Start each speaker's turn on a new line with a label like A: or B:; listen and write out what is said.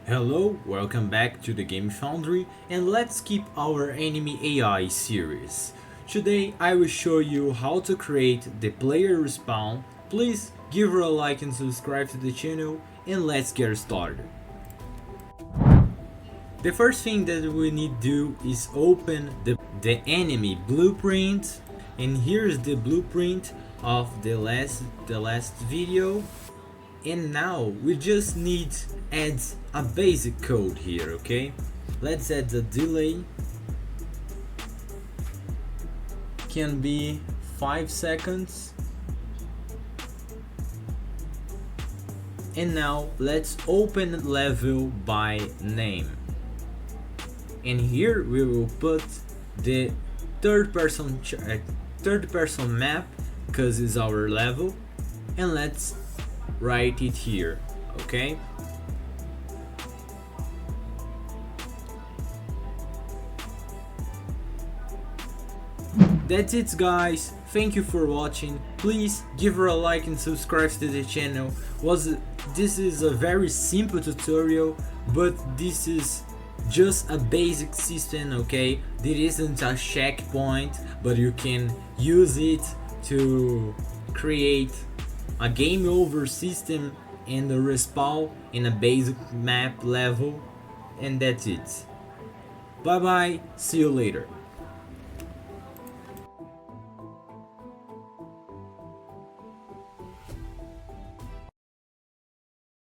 A: Hello, welcome back to the Game Foundry, and let's keep our anime AI series. Today I will show you how to create the player respawn. Please give her a like and subscribe to the channel, and let's get started. The first thing that we need to do is open the enemy blueprint, and here's the blueprint of the last video. And now we just need add a basic code here, okay? Let's add the delay, can be 5 seconds. And now let's open level by name, and here we will put the third person map because it's our level, and let's write it here, okay? That's it, guys. Thank you for watching. Please give her a like and subscribe to the channel. This is a very simple tutorial, but this is just a basic system, okay? There isn't a checkpoint, but you can use it to create a game over system and a respawn in a basic map level, and that's it. Bye bye, see you later.